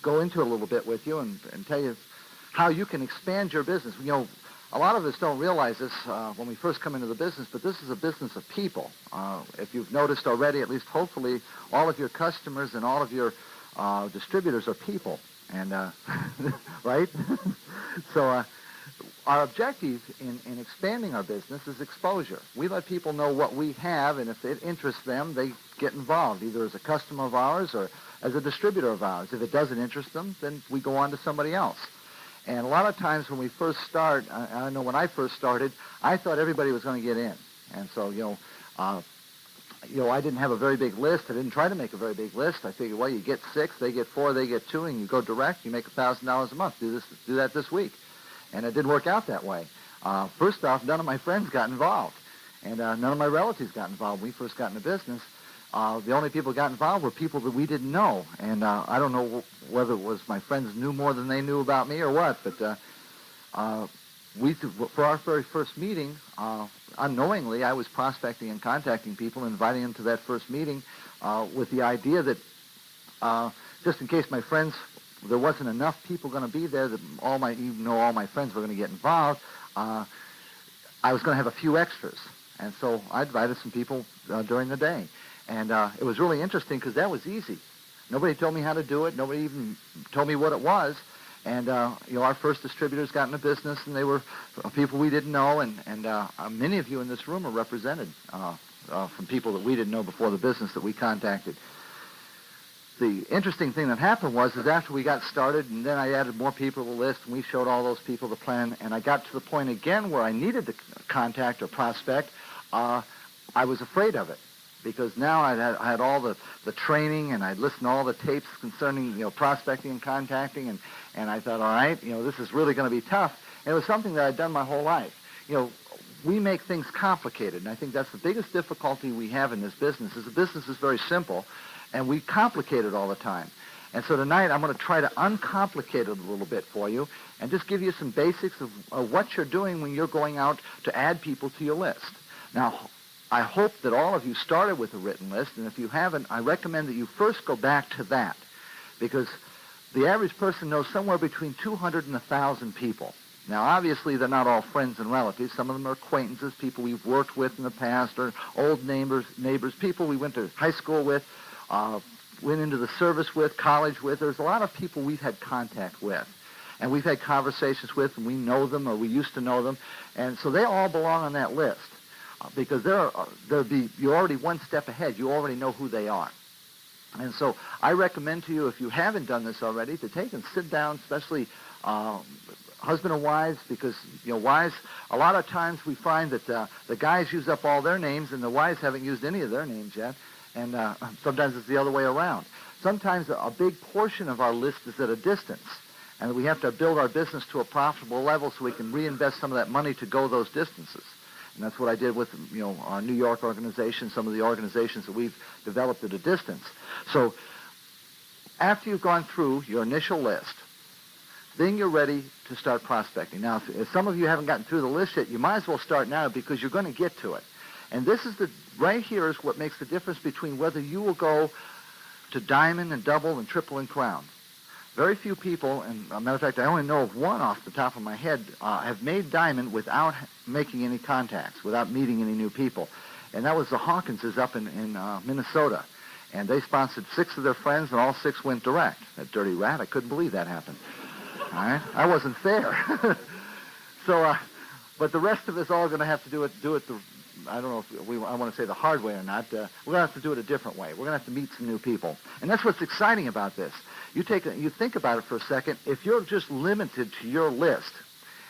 go into it a little bit with you and tell you how you can expand your business. A lot of us don't realize this when we first come into the business, but this is a business of people. If you've noticed already, at least hopefully, all of your customers and all of your distributors are people, and right? So our objective in expanding our business is exposure. We let people know what we have, and if it interests them, they get involved, either as a customer of ours or as a distributor of ours. If it doesn't interest them, then we go on to somebody else. And a lot of times when we first start, I know when I first started, I thought everybody was going to get in. And so, I didn't have a very big list. I didn't try to make a very big list. I figured, well, you get 6, they get 4, they get 2, and you go direct, you make $1,000 a month. Do that this week. And it didn't work out that way. First off, none of my friends got involved, and none of my relatives got involved when we first got into business. The only people who got involved were people that we didn't know, and I don't know whether it was my friends knew more than they knew about me or what, but for our very first meeting, unknowingly, I was prospecting and contacting people, inviting them to that first meeting with the idea that just in case my friends, there wasn't enough people going to be there that even though all my friends were going to get involved, I was going to have a few extras. And so I invited some people during the day. And it was really interesting because that was easy. Nobody told me how to do it. Nobody even told me what it was. And, our first distributors got into business, and they were people we didn't know. And many of you in this room are represented from people that we didn't know before the business that we contacted. The interesting thing that happened was after we got started, and then I added more people to the list, and we showed all those people the plan, and I got to the point again where I needed to contact or prospect, I was afraid of it. Because now I had all the training, and I'd listened to all the tapes concerning prospecting and contacting, and I thought, all right, this is really going to be tough. And it was something that I'd done my whole life. We make things complicated, and I think that's the biggest difficulty we have in this business. Is the business is very simple, and we complicate it all the time. And so tonight I'm going to try to uncomplicate it a little bit for you, and just give you some basics of what you're doing when you're going out to add people to your list. Now, I hope that all of you started with a written list, and if you haven't, I recommend that you first go back to that, because the average person knows somewhere between 200 and 1,000 people. Now, obviously, they're not all friends and relatives. Some of them are acquaintances, people we've worked with in the past, or old neighbors, people we went to high school with, went into the service with, college with. There's a lot of people we've had contact with, and we've had conversations with, and we know them, or we used to know them, and so they all belong on that list. Because you're already one step ahead. You already know who they are. And so I recommend to you, if you haven't done this already, to take and sit down, especially husband and wives, because wives, a lot of times we find that the guys use up all their names and the wives haven't used any of their names yet. And sometimes it's the other way around. Sometimes a big portion of our list is at a distance. And we have to build our business to a profitable level so we can reinvest some of that money to go those distances. And that's what I did with, our New York organization, some of the organizations that we've developed at a distance. So after you've gone through your initial list, then you're ready to start prospecting. Now, if some of you haven't gotten through the list yet, you might as well start now because you're going to get to it. And this is right here is what makes the difference between whether you will go to diamond and double and triple and crown. Very few people, and as a matter of fact, I only know of one off the top of my head, have made diamond without making any contacts, without meeting any new people. And that was the Hawkinses up in Minnesota. And they sponsored 6 of their friends, and all 6 went direct. That dirty rat, I couldn't believe that happened. All right? I wasn't fair. So, but the rest of us all going to have to do it I don't know if I want to say the hard way or not. We're going to have to do it a different way. We're going to have to meet some new people. And that's what's exciting about this. You think about it for a second. If you're just limited to your list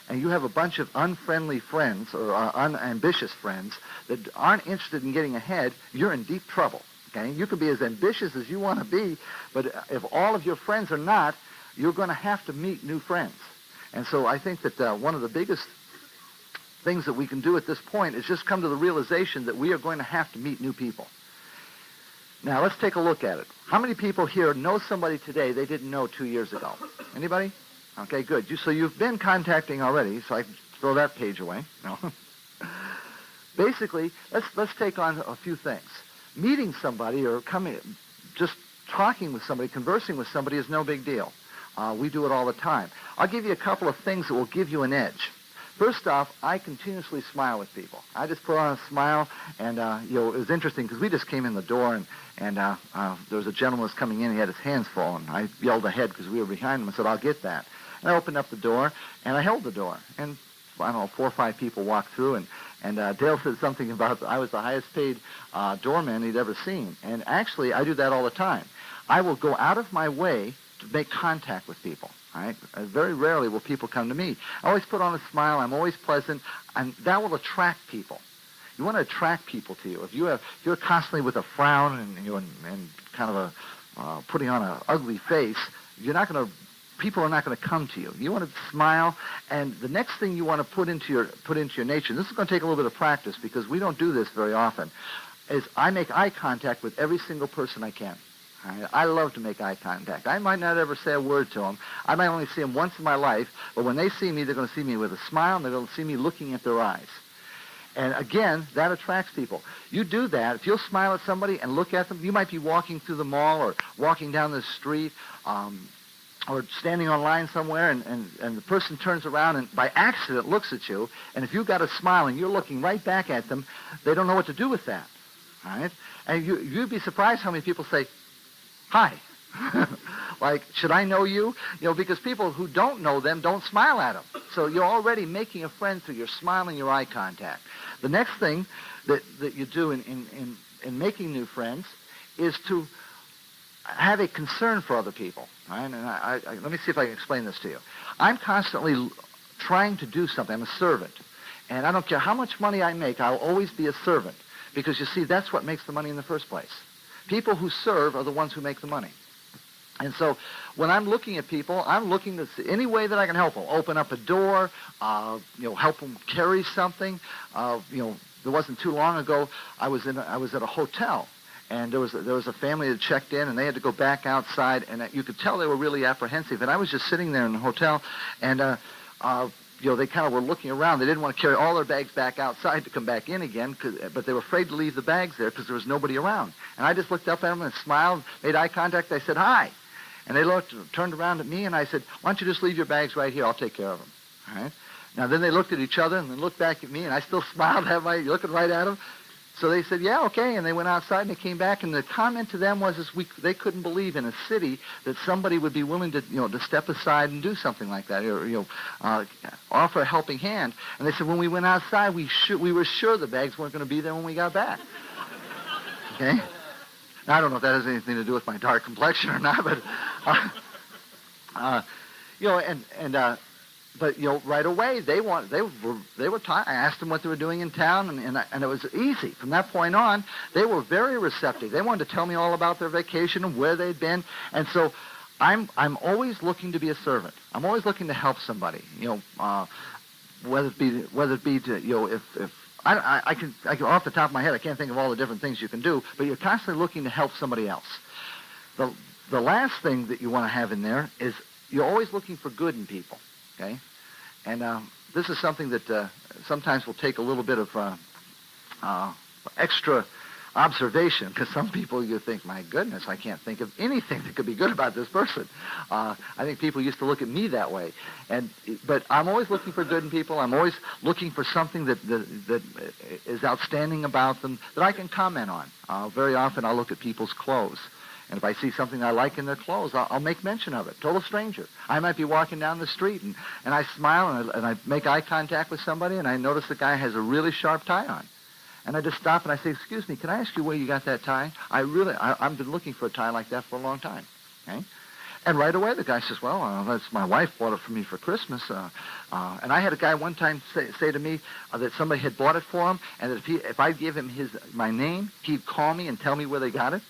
and you have a bunch of unfriendly friends or unambitious friends that aren't interested in getting ahead, you're in deep trouble. Okay? You can be as ambitious as you want to be, but if all of your friends are not, you're going to have to meet new friends. And so I think that one of the biggest things that we can do at this point is just come to the realization that we are going to have to meet new people. Now, let's take a look at it. How many people here know somebody today they didn't know 2 years ago? Anybody? Okay, good. So you've been contacting already, so I can throw that page away. No. Basically, let's take on a few things. Meeting somebody or just talking with somebody, conversing with somebody is no big deal. We do it all the time. I'll give you a couple of things that will give you an edge. First off, I continuously smile with people. I just put on a smile, and it was interesting because we just came in the door, and there was a gentleman who was coming in. He had his hands full, and I yelled ahead because we were behind him. I said, "I'll get that." And I opened up the door, and I held the door, and I don't know, 4 or 5 people walked through, and Dale said something about I was the highest paid doorman he'd ever seen. And actually, I do that all the time. I will go out of my way to make contact with people. Right? Very rarely will people come to me. I always put on a smile. I'm always pleasant, and that will attract people. You want to attract people to you. If you're constantly with a frown and kind of putting on an ugly face, people are not going to come to you. You want to smile, and the next thing you want to put into your nature. And this is going to take a little bit of practice because we don't do this very often. Is I make eye contact with every single person I can. I love to make eye contact. I might not ever say a word to them. I might only see them once in my life, but when they see me, they're going to see me with a smile, and they're going to see me looking at their eyes. And again, that attracts people. You do that. If you'll smile at somebody and look at them, you might be walking through the mall or walking down the street or standing on line somewhere, and the person turns around and by accident looks at you, and if you've got a smile and you're looking right back at them, they don't know what to do with that. All right? And you'd be surprised how many people say, "Hi." Like, should I know you? Because people who don't know them don't smile at them. So you're already making a friend through your smile and your eye contact. The next thing that you do in making new friends is to have a concern for other people. Right? And let me see if I can explain this to you. I'm constantly trying to do something. I'm a servant. And I don't care how much money I make, I'll always be a servant. Because, you see, that's what makes the money in the first place. People who serve are the ones who make the money. And so when I'm looking at people, I'm looking to see any way that I can help them. Open up a door, help them carry something. There wasn't too long ago, I was at a hotel, and there was a family that checked in, and they had to go back outside, and you could tell they were really apprehensive. And I was just sitting there in the hotel, and they kind of were looking around. They didn't want to carry all their bags back outside to come back in again, but they were afraid to leave the bags there because there was nobody around. And I just looked up at them and smiled, made eye contact. I said, "Hi." And they turned around at me, and I said, "Why don't you just leave your bags right here? I'll take care of them." All right? Now, then they looked at each other and then looked back at me, and I still smiled, looking right at them. So they said, "Yeah, okay," and they went outside and they came back, and the comment to them was they couldn't believe in a city that somebody would be willing to step aside and do something like that, or offer a helping hand. And they said, when we went outside, we were sure the bags weren't going to be there when we got back. Okay. Now, I don't know if that has anything to do with my dark complexion or not, but But right away they were I asked them what they were doing in town, and it was easy. From that point on, they were very receptive. They wanted to tell me all about their vacation and where they'd been, and so I'm always looking to be a servant. I'm always looking to help somebody. Whether it be to if I can off the top of my head I can't think of all the different things you can do, but you're constantly looking to help somebody else. The last thing that you want to have in there is you're always looking for good in people. Okay, and this is something that sometimes will take a little bit of extra observation, because some people you think, my goodness, I can't think of anything that could be good about this person. I think people used to look at me that way, but I'm always looking for good in people. I'm always looking for something that is outstanding about them that I can comment on. Very often I'll look at people's clothes. And if I see something I like in their clothes, I'll make mention of it. Total stranger. I might be walking down the street, and I smile, and I make eye contact with somebody, and I notice the guy has a really sharp tie on. And I just stop and I say, "Excuse me, can I ask you where you got that tie? I've been looking for a tie like that for a long time." Okay? And right away the guy says, "Well, that's my wife bought it for me for Christmas." And I had a guy one time say to me that somebody had bought it for him, and that if I give him my name, he'd call me and tell me where they got it.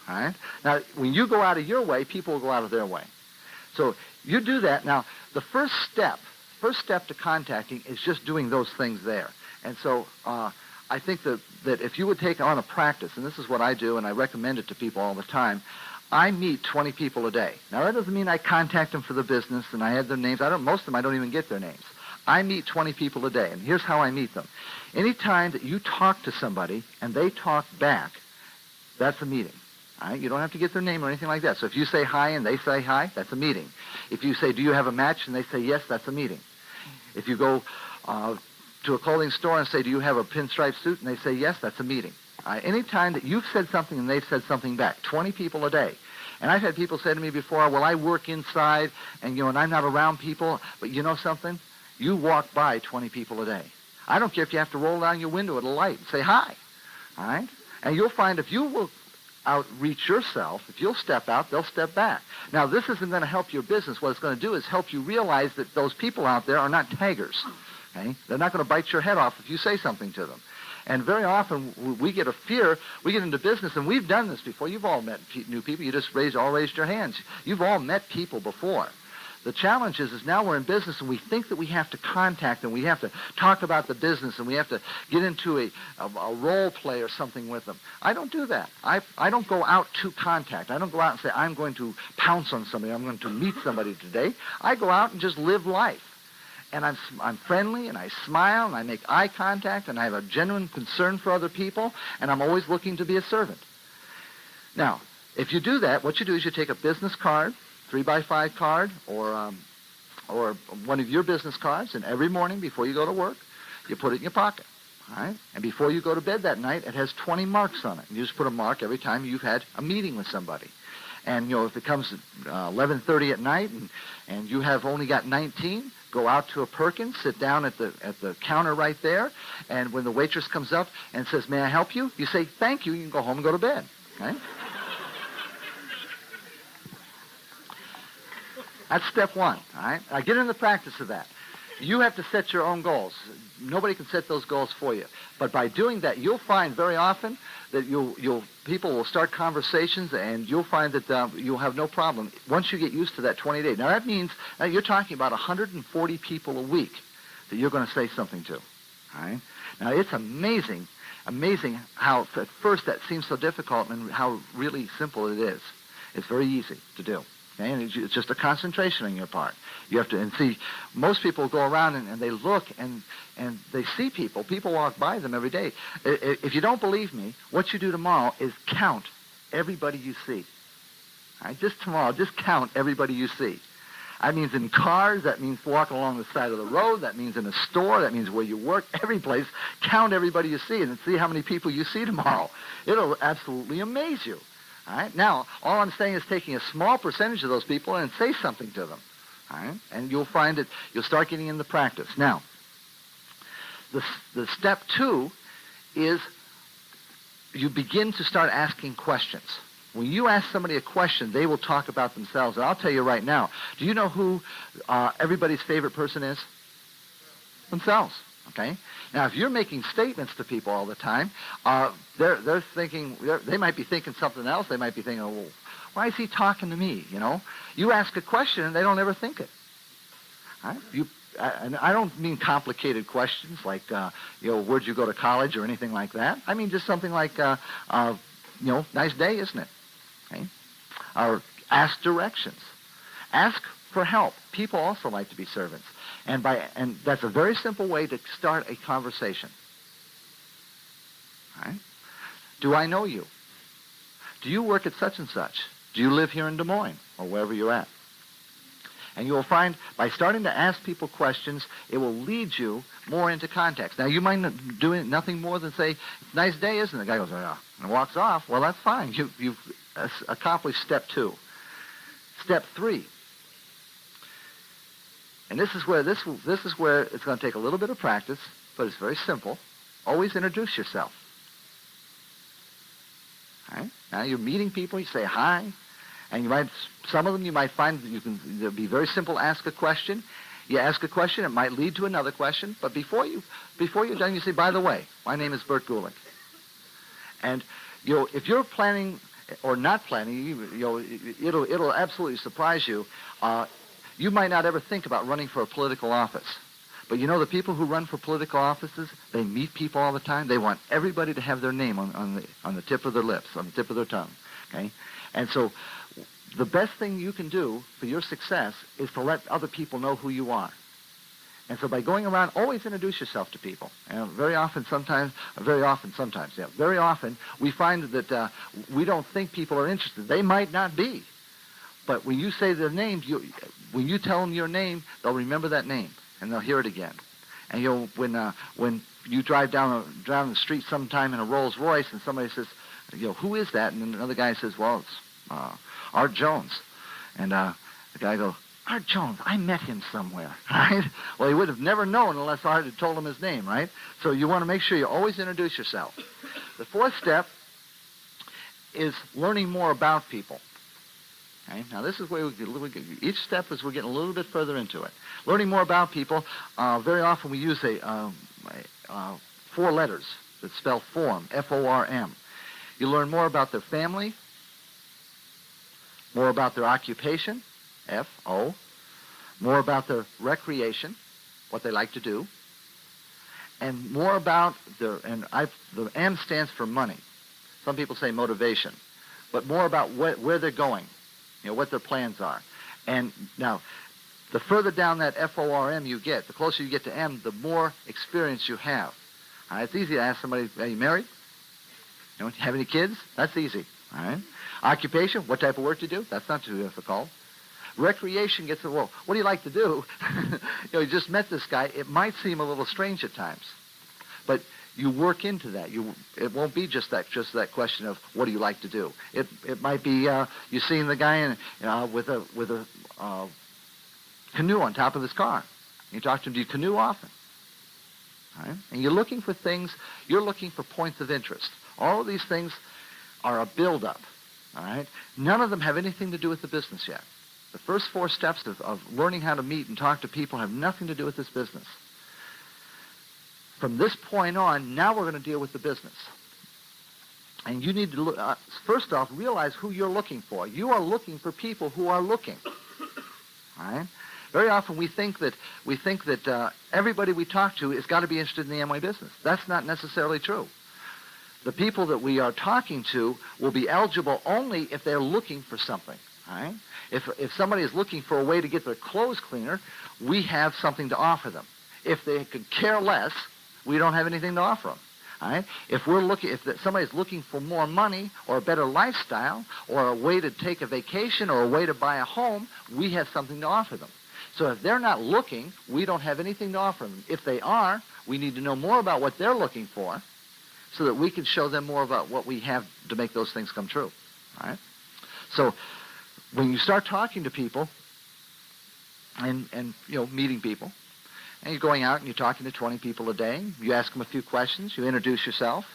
All right? Now, when you go out of your way, people will go out of their way. So you do that. Now, the first step to contacting is just doing those things there. And so I think that if you would take on a practice, and this is what I do, and I recommend it to people all the time, I meet 20 people a day. Now, that doesn't mean I contact them for the business and I have their names. Most of them, I don't even get their names. I meet 20 people a day, and here's how I meet them. Anytime that you talk to somebody and they talk back, that's a meeting. All right? You don't have to get their name or anything like that. So if you say hi and they say hi, that's a meeting. If you say, do you have a match, and they say yes, that's a meeting. If you go to a clothing store and say, do you have a pinstripe suit, and they say yes, that's a meeting. Any time that you've said something and they've said something back, 20 people a day. And I've had people say to me before, well, I work inside, and and I'm not around people, but you know something? You walk by 20 people a day. I don't care if you have to roll down your window at a light and say hi, all right? And you'll find if you will outreach yourself, if you'll step out, they'll step back. Now, this isn't going to help your business. What it's going to do is help you realize that those people out there are not taggers, okay? They're not going to bite your head off if you say something to them. And very often we get a fear, we get into business, and we've done this before. You've all met new people. You just raised your hands. You've all met people before. The challenge is now we're in business, and we think that we have to contact them. We have to talk about the business, and we have to get into a role play or something with them. I don't do that. I don't go out to contact. I don't go out and say, I'm going to pounce on somebody. I'm going to meet somebody today. I go out and just live life. And I'm friendly, and I smile, and I make eye contact, and I have a genuine concern for other people, and I'm always looking to be a servant. Now, if you do that, what you do is you take a business card, 3x5 card, or one of your business cards, and every morning before you go to work, you put it in your pocket. All right? And before you go to bed that night, it has 20 marks on it. And you just put a mark every time you've had a meeting with somebody. And, if it comes at 11:30 at night and you have only got 19, go out to a Perkins, sit down at the counter right there, and when the waitress comes up and says, may I help you? You say, thank you. You can go home and go to bed. Okay? That's step one. All right? Now get in the practice of that. You have to set your own goals. Nobody can set those goals for you. But by doing that, you'll find very often that people will start conversations, and you'll find that you'll have no problem once you get used to that 20 days. Now that means that you're talking about 140 people a week that you're going to say something to. All right? Now it's amazing how at first that seems so difficult and how really simple it is. It's very easy to do. Okay? And it's just a concentration on your part. You have to, and see, most people go around and they look and they see people. People walk by them every day. If you don't believe me, what you do tomorrow is count everybody you see. All right? Just tomorrow, just count everybody you see. That means in cars, that means walking along the side of the road, that means in a store, that means where you work, every place. Count everybody you see and see how many people you see tomorrow. It'll absolutely amaze you. All right? Now, all I'm saying is taking a small percentage of those people and say something to them. All right? And you'll find that you'll start getting into practice. Now, the step two is you begin to start asking questions. When you ask somebody a question, they will talk about themselves. And I'll tell you right now, do you know who everybody's favorite person is? Themselves. Okay? Now, if you're making statements to people all the time, they're thinking, they might be thinking something else. They might be thinking, oh, well, why is he talking to me? You ask a question and they don't ever think it. All right? And I don't mean complicated questions like, where'd you go to college or anything like that. I mean just something like, nice day, isn't it? Okay? Or ask directions. Ask for help. People also like to be servants. And that's a very simple way to start a conversation. All right? Do I know you? Do you work at such and such? Do you live here in Des Moines or wherever you're at? And you will find by starting to ask people questions, it will lead you more into context. Now, you might not do nothing more than say, nice day, isn't it? The guy goes, yeah, and walks off. Well, that's fine. You've accomplished step two. Step three. And this is where it's going to take a little bit of practice, but it's very simple. Always introduce yourself. All right? Now you're meeting people, you say hi, and some of them you might find that it'll be very simple. Ask a question. You ask a question, it might lead to another question, but before you're done, you say, by the way, my name is Bert Gulick. And if you're planning or not planning, it'll absolutely surprise you. You might not ever think about running for a political office. But the people who run for political offices, they meet people all the time. They want everybody to have their name on the tip of their lips, on the tip of their tongue. Okay? And so the best thing you can do for your success is to let other people know who you are. And so by going around, always introduce yourself to people. And very often, we find that we don't think people are interested. They might not be. But when you say their name, when you tell them your name, they'll remember that name, and they'll hear it again. And when you drive down the street sometime in a Rolls Royce, and somebody says, who is that? And another guy says, well, it's Art Jones. And the guy goes, Art Jones, I met him somewhere, right? Well, he would have never known unless Art had told him his name, right? So you want to make sure you always introduce yourself. The fourth step is learning more about people. Okay? Now, this is where each step is we're getting a little bit further into it. Learning more about people, very often we use 4 letters that spell form, F-O-R-M. You learn more about their family, more about their occupation, F-O, more about their recreation, what they like to do, and more about the M stands for money. Some people say motivation, but more about where they're going, what their plans are. And now, the further down that F-O-R-M you get, the closer you get to M, the more experience you have. It's easy to ask somebody, are you married? Have any kids? That's easy. All right. Occupation, what type of work do you do? That's not too difficult. Recreation gets, well, what do you like to do? You just met this guy. It might seem a little strange at times, but you work into that. It won't be just that question of what do you like to do. It might be you seeing the guy with a canoe on top of his car. You talk to him, do you canoe often? All right? And you're looking for things, you're looking for points of interest. All of these things are a build-up. All right? None of them have anything to do with the business yet. The first 4 steps of learning how to meet and talk to people have nothing to do with this business. From this point on, now we're going to deal with the business. And you need to, first off, realize who you're looking for. You are looking for people who are looking. All right? Very often we think that everybody we talk to has got to be interested in the Amway business. That's not necessarily true. The people that we are talking to will be eligible only if they're looking for something. All right? If somebody is looking for a way to get their clothes cleaner, we have something to offer them. If they could care less, we don't have anything to offer them. All right? If somebody's looking for more money or a better lifestyle or a way to take a vacation or a way to buy a home, we have something to offer them. So if they're not looking, we don't have anything to offer them. If they are, we need to know more about what they're looking for so that we can show them more about what we have to make those things come true. All right? So when you start talking to people and meeting people, and you're going out and you're talking to 20 people a day, you ask them a few questions, you introduce yourself,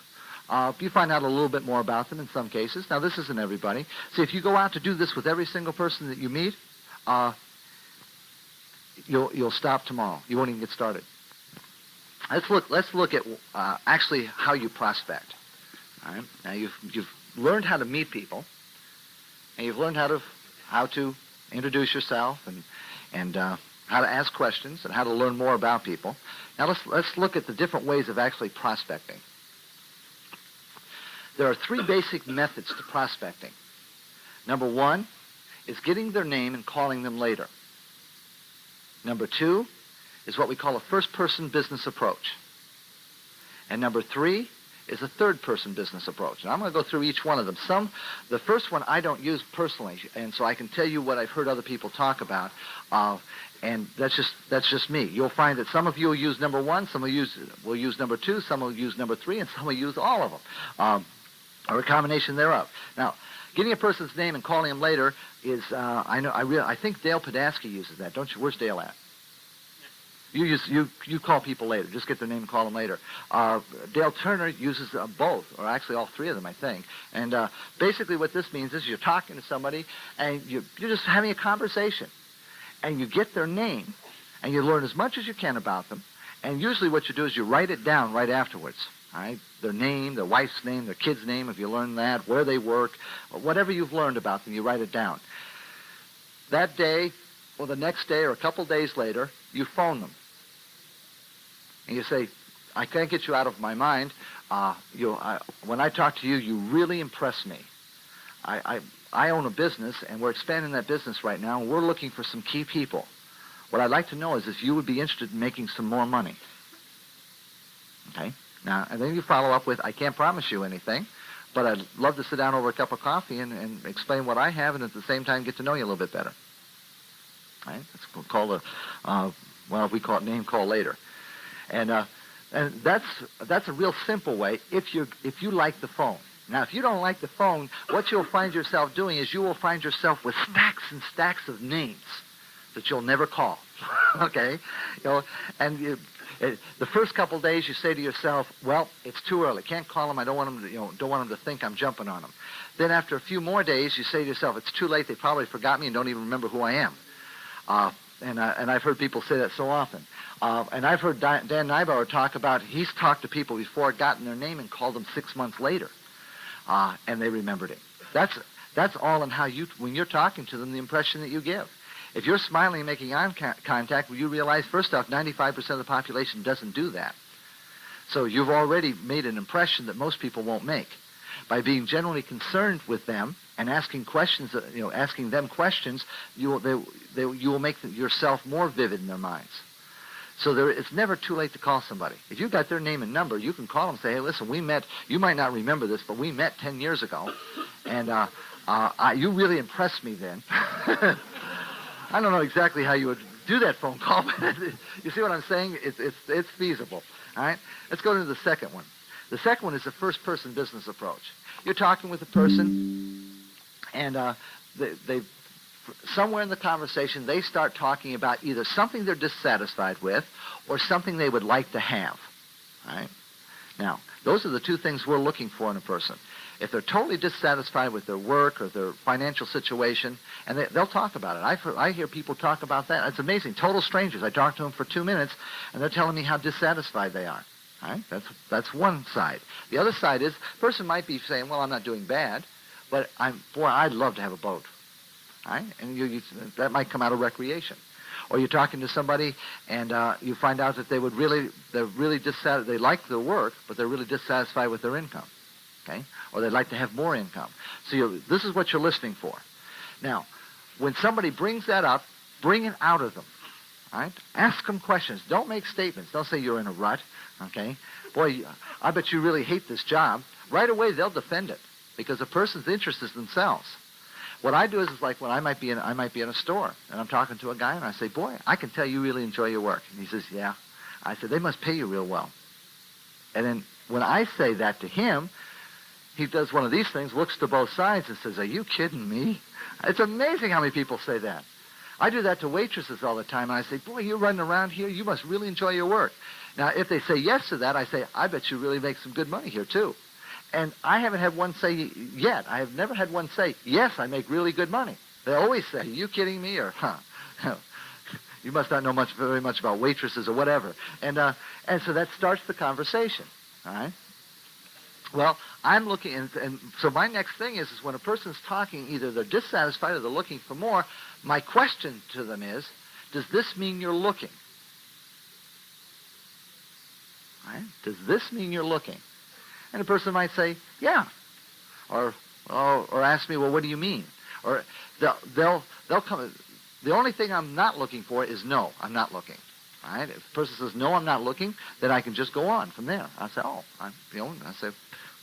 you find out a little bit more about them in some cases. Now, this isn't everybody. See, if you go out to do this with every single person that you meet, you'll stop tomorrow. You won't even get started. Let's look at actually how you prospect. All right? Now, you've learned how to meet people, and you've learned how to introduce yourself and how to ask questions and how to learn more about people. Now let's look at the different ways of actually prospecting. There are 3 basic methods to prospecting. Number 1 is getting their name and calling them later. Number 2 is what we call a first-person business approach. And number 3 is a third-person business approach. And I'm going to go through each one of them. The first one I don't use personally, and so I can tell you what I've heard other people talk about, and that's just me. You'll find that some of you will use number 1, some will use number 2, some will use number 3, and some will use all of them, or a combination thereof. Now, getting a person's name and calling them later is, I think Dale Podasky uses that, don't you? Where's Dale at? You call people later. Just get their name and call them later. Dale Turner uses both, or actually all 3 of them, I think. And basically what this means is you're talking to somebody, and you're just having a conversation. And you get their name, and you learn as much as you can about them. And usually what you do is you write it down right afterwards. All right? Their name, their wife's name, their kid's name, if you learn that, where they work, whatever you've learned about them, you write it down. That day, or the next day, or a couple days later, you phone them. And you say, I can't get you out of my mind. When I talk to you, you really impress me. I own a business, and we're expanding that business right now, and we're looking for some key people. what I'd like to know is if you would be interested in making some more money. Okay? Now, and then you follow up with, I can't promise you anything, but I'd love to sit down over a cup of coffee and explain what I have and at the same time get to know you a little bit better. Right? It's called we call it name call later. And that's a real simple way if you like the phone. Now, if you don't like the phone, what you'll find yourself doing is you will find yourself with stacks and stacks of names that you'll never call. Okay? And the first couple of days you say to yourself, well, it's too early. Can't call them. I don't want them to, don't want them to think I'm jumping on them. Then after a few more days, you say to yourself, it's too late. They probably forgot me and don't even remember who I am. And I've heard people say that so often. And I've heard Dan Neibauer talk about, he's talked to people before, gotten their name and called them 6 months later. And they remembered it. That's all in how when you're talking to them, the impression that you give. If you're smiling and making eye contact, well, you realize, first off, 95% of the population doesn't do that. So you've already made an impression that most people won't make. By being generally concerned with them and asking questions, asking them questions, you will make yourself more vivid in their minds. So it's never too late to call somebody. If you've got their name and number, you can call them and say, hey, listen, we met, you might not remember this, but we met 10 years ago, and you really impressed me then. I don't know exactly how you would do that phone call, but you see what I'm saying? It's feasible. All right? Let's go to the second one. The second one is the first-person business approach. You're talking with a person, and they somewhere in the conversation, they start talking about either something they're dissatisfied with or something they would like to have. All right? Now, those are the two things we're looking for in a person. If they're totally dissatisfied with their work or their financial situation, and they'll talk about it. I hear people talk about that. It's amazing. Total strangers. I talk to them for 2 minutes, and they're telling me how dissatisfied they are. All right? That's one side. The other side is, the person might be saying, well, I'm not doing bad, but I'd love to have a boat. All right? And that might come out of recreation. Or you're talking to somebody and you find out that they're really dissatisfied. They like their work, but they're really dissatisfied with their income. Okay? Or they'd like to have more income. So this is what you're listening for. Now, when somebody brings that up, bring it out of them. All right? Ask them questions. Don't make statements. Don't say you're in a rut. Okay? Boy, I bet you really hate this job. Right away, they'll defend it because the person's interest is themselves. What I do is like when I might be in a store and I'm talking to a guy and I say, boy, I can tell you really enjoy your work. And he says, yeah. I said, they must pay you real well. And then when I say that to him, he does one of these things, looks to both sides and says, are you kidding me? It's amazing how many people say that. I do that to waitresses all the time. And I say, boy, you're running around here. You must really enjoy your work. Now, if they say yes to that, I say, I bet you really make some good money here, too. And I haven't had one say yet. I have never had one say, yes, I make really good money. They always say, are you kidding me? Or, you must not know very much about waitresses or whatever. And so that starts the conversation. All right? Well, I'm looking, and so my next thing is when a person's talking, either they're dissatisfied or they're looking for more, my question to them is, does this mean you're looking? All right? Does this mean you're looking? And a person might say, yeah. Or ask me, well, what do you mean? Or they'll come, the only thing I'm not looking for is no, I'm not looking. All right? If a person says, no, I'm not looking, then I can just go on from there. I say, I say,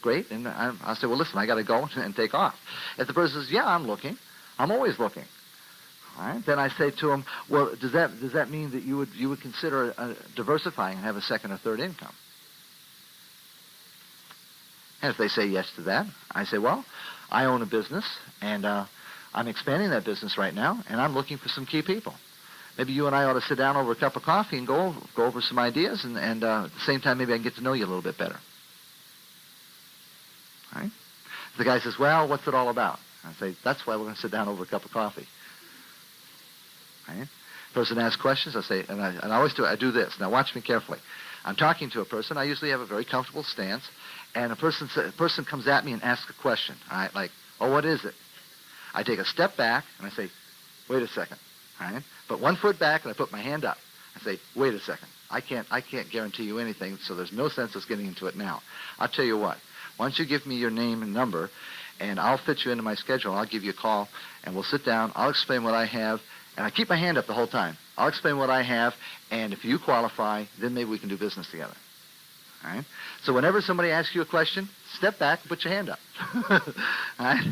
great. And I say, well, listen, I got to go and take off. If the person says, yeah, I'm looking, I'm always looking. All right? Then I say to them, well, does that mean that you would consider diversifying and have a second or third income? And if they say yes to that, I say, well, I own a business, and I'm expanding that business right now, and I'm looking for some key people. Maybe you and I ought to sit down over a cup of coffee and go over some ideas, and at the same time, maybe I can get to know you a little bit better. All right? The guy says, well, what's it all about? I say, that's why we're going to sit down over a cup of coffee. All right? Person asks questions, I say, and I always do this. Now, watch me carefully. I'm talking to a person. I usually have a very comfortable stance, and a person comes at me and asks a question. All right, like, oh, what is it? I take a step back, and I say, wait a second. All right? Put 1 foot back, and I put my hand up. I say, wait a second. I can't guarantee you anything, so there's no sense of getting into it now. I'll tell you what. Why don't you give me your name and number, and I'll fit you into my schedule. I'll give you a call, and we'll sit down. I'll explain what I have, And I keep my hand up the whole time. I'll explain what I have, and if you qualify, then maybe we can do business together. All right? So whenever somebody asks you a question, step back and put your hand up. All right?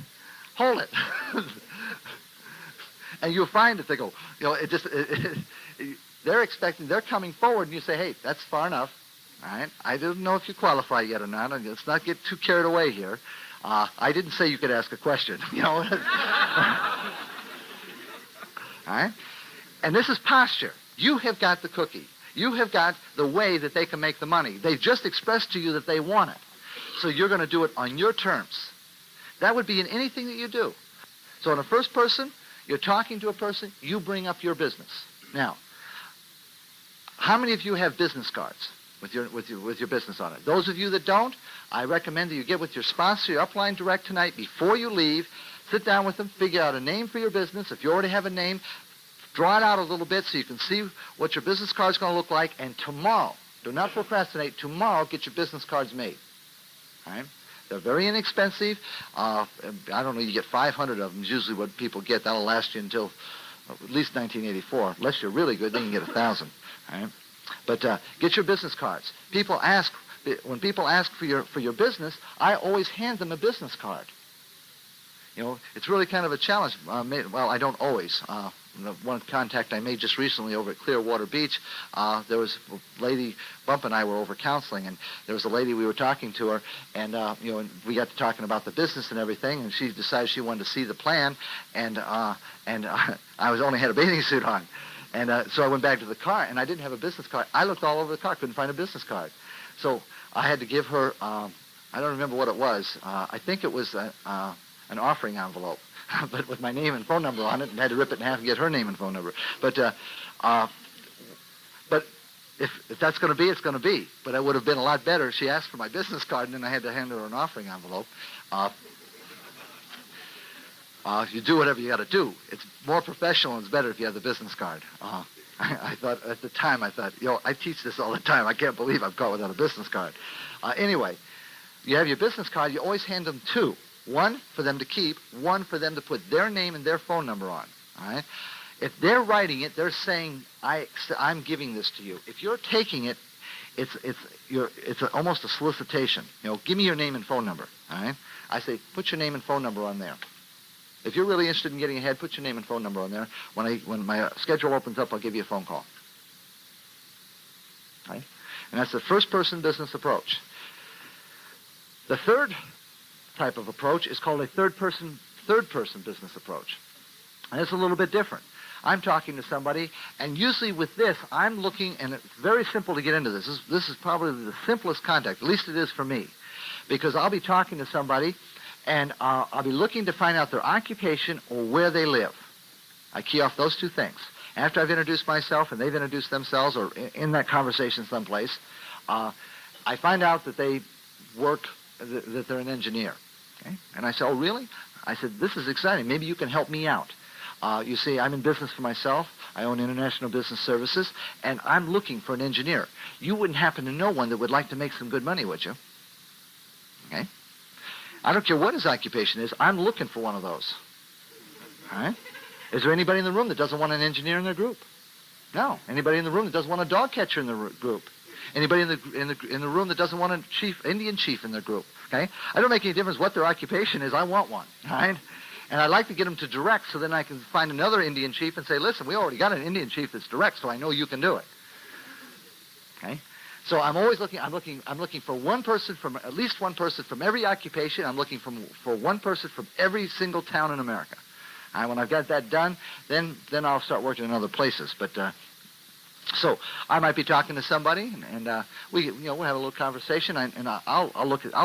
Hold it. And you'll find that they go, they're coming forward, and you say, hey, that's far enough. All right? I don't know if you qualify yet or not. Let's not get too carried away here. I didn't say you could ask a question. All right? And this is posture. You have got the cookie. You have got the way that they can make the money. They've just expressed to you that they want it. So you're going to do it on your terms. That would be in anything that you do. So in the first person, you're talking to a person, you bring up your business. Now, how many of you have business cards with your business on it? Those of you that don't, I recommend that you get with your sponsor, your upline direct tonight before you leave. Sit down with them, figure out a name for your business. If you already have a name, draw it out a little bit so you can see what your business card is going to look like. And tomorrow, do not procrastinate, tomorrow get your business cards made. All right? They're very inexpensive. I don't know, you get 500 of them is usually what people get. That'll last you until at least 1984. Unless you're really good, then you can get 1,000. All right? But get your business cards. When people ask for your business, I always hand them a business card. It's really kind of a challenge. Well, I don't always. One contact I made just recently over at Clearwater Beach, there was a lady, Bump and I were over counseling, and there was a lady, we were talking to her, and and we got to talking about the business and everything, and she decided she wanted to see the plan, and I only had a bathing suit on. And so I went back to the car, and I didn't have a business card. I looked all over the car, couldn't find a business card. So I had to give her, I don't remember what it was. I think it was an offering envelope, but with my name and phone number on it, and had to rip it in half and get her name and phone number. But if that's going to be, it's going to be. But it would have been a lot better if she asked for my business card, and then I had to hand her an offering envelope. You do whatever you got to do. It's more professional and it's better if you have the business card. I thought at the time, I teach this all the time. I can't believe I'm caught without a business card. Anyway, you have your business card. You always hand them two. One for them to keep, one for them to put their name and their phone number on. All right? If they're writing it, they're saying, I'm giving this to you. If you're taking it, it's almost a solicitation. Give me your name and phone number. All right? I say, put your name and phone number on there. If you're really interested in getting ahead, put your name and phone number on there. When my schedule opens up, I'll give you a phone call. Right? And that's the first-person business approach. The third type of approach is called a third-person business approach. And it's a little bit different. I'm talking to somebody, and usually with this, I'm looking, and it's very simple to get into this. This is probably the simplest contact, at least it is for me, because I'll be talking to somebody, and I'll be looking to find out their occupation or where they live. I key off those two things. After I've introduced myself and they've introduced themselves, or in that conversation someplace, I find out that they work, that they're an engineer. Okay? And I say, oh, really? I said, this is exciting. Maybe you can help me out. You see, I'm in business for myself. I own International Business Services, and I'm looking for an engineer. You wouldn't happen to know one that would like to make some good money, would you? Okay? I don't care what his occupation is. I'm looking for one of those. All right? Is there anybody in the room that doesn't want an engineer in their group? No. Anybody in the room that doesn't want a dog catcher in the group? Anybody in the room that doesn't want a Indian chief in their group? Okay? I don't make any difference what their occupation is. I want one. All right? And I'd like to get them to direct, so then I can find another Indian chief and say, listen, we already got an Indian chief that's direct, so I know you can do it. Okay? So I'm always looking. I'm looking for one person from at least one person from every occupation. I'm looking for one person from every single town in America. And when I've got that done, then I'll start working in other places. But so I might be talking to somebody, and we'll have a little conversation, and I'll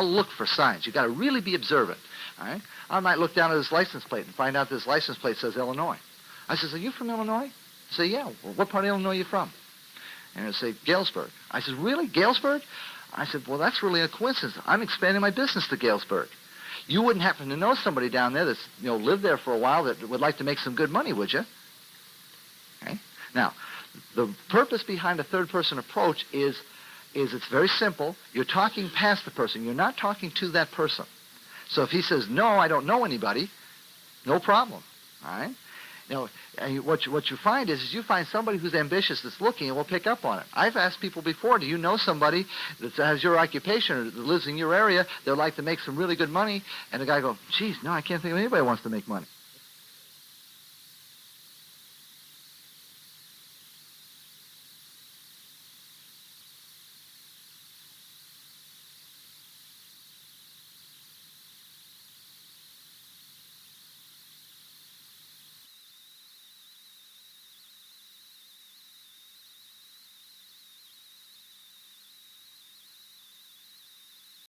look for signs. You've got to really be observant. All right? I might look down at his license plate and find out this license plate says Illinois. I says, are you from Illinois? I say, yeah. Well, what part of Illinois are you from? And he'll say, Galesburg. I said, really? Galesburg? I said, well, that's really a coincidence. I'm expanding my business to Galesburg. You wouldn't happen to know somebody down there that's, lived there for a while that would like to make some good money, would you? Okay? Now, the purpose behind a third-person approach is it's very simple. You're talking past the person. You're not talking to that person. So if he says, no, I don't know anybody, no problem. All right? You know, and what you find is you find somebody who's ambitious that's looking and will pick up on it. I've asked people before, do you know somebody that has your occupation or that lives in your area, they'd like to make some really good money? And the guy goes, geez, no, I can't think of anybody who wants to make money.